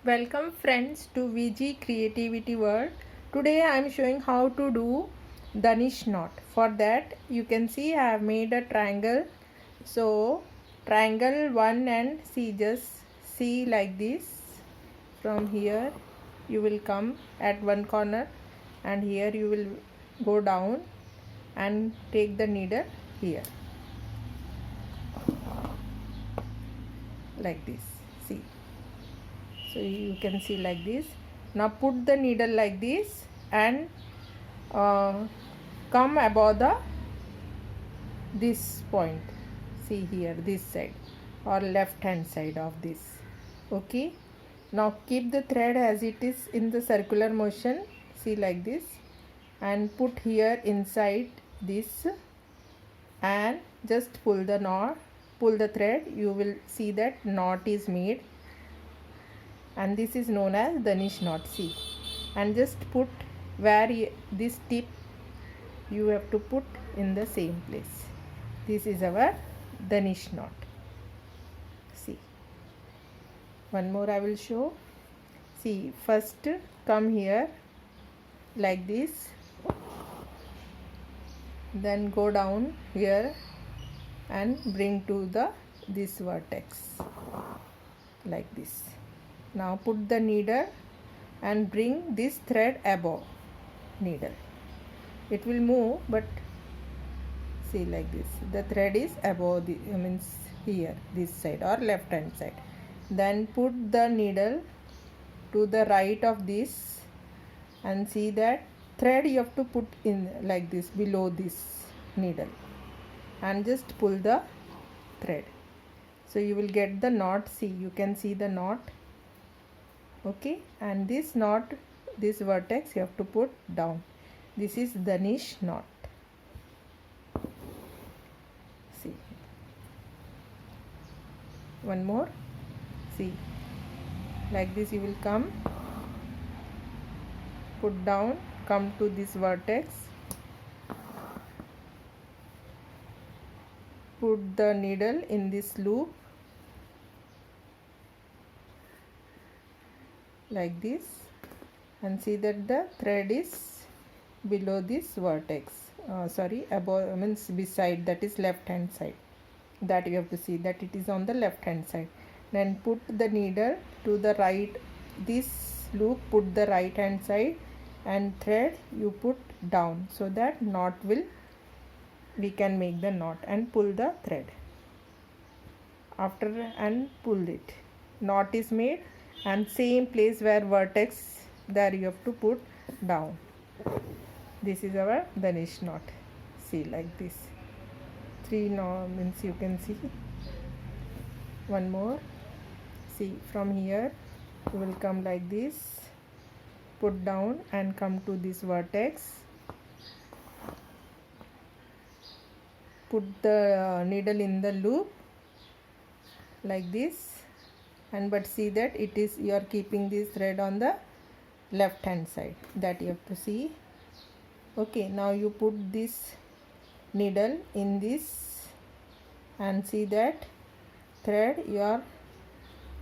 Welcome friends to VG Creativity World. Today I am showing how to do Danish knot. For that you can see I have made a triangle. So triangle 1 and see like this. From here you will come at one corner and here you will go down and take the needle here like this. See. So you can see like this. Now put the needle like this and come above this point. See here, this side or left hand side of this. Okay. Now keep the thread as it is in the circular motion. See like this, and put here inside this and just pull the knot. Pull the thread. You will see that knot is made. And this is known as Danish knot. See, and just put where this tip you have to put in the same place. This is our Danish knot. See, one more I will show. See, first come here like this, then go down here and bring to this vertex like this. Now put the needle and bring this thread above needle. It will move, but see like this. The thread is above the means here, this side or left hand side. Then put the needle to the right of this and see that thread you have to put in like this below this needle and just pull the thread. So you will get the knot. See, you can see the knot. Okay, and this knot, this vertex you have to put down. This is Danish knot. See, one more. See, like this you will come, put down, come to this vertex, put the needle in this loop like this and see that the thread is below this vertex, above, means beside, that is left hand side. That you have to see that it is on the left hand side. Then put the needle to the right, this loop put the right hand side and thread you put down so that we can make the knot and pull the thread after and pull it. Knot is made and same place where vertex, there you have to put down. This is our Danish knot. See like this. 3 knots means you can see. One more. See, from here you will come like this, put down and come to this vertex, put the needle in the loop like this, and but see that it is, you are keeping this thread on the left hand side, that you have to see. Okay, now you put this needle in this and see that thread you are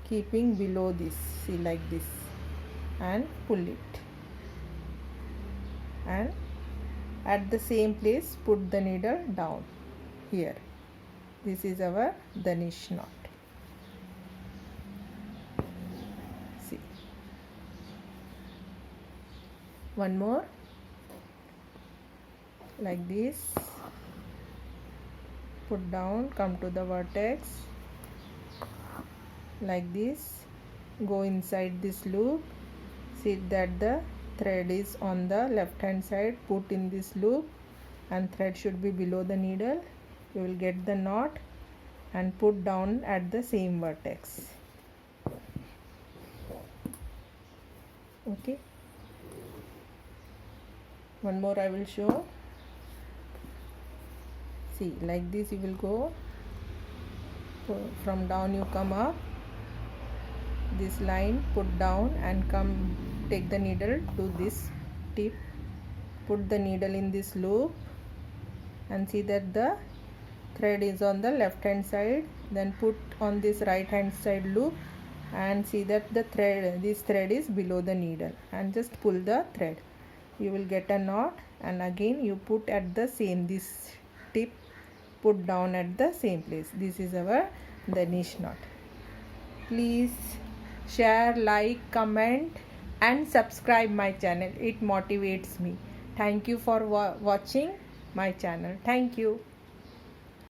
keeping below this, see like this, and pull it, and at the same place put the needle down here. This is our Danish knot. See, one more like this, put down, come to the vertex like this, go inside this loop, see that the thread is on the left hand side, put in this loop and thread should be below the needle. You will get the knot and put down at the same vertex. Okay, one more I will show. See, like this you will go from down, you come up this line, put down and come, take the needle to this tip, put the needle in this loop and see that the thread is on the left hand side, then put on this right hand side loop and see that the thread, this thread is below the needle, and just pull the thread. You will get a knot, and again you put at the same, this tip put down at the same place. This is our Danish knot. Please share, like, comment and subscribe my channel. It motivates me. Thank you for watching my channel. Thank you.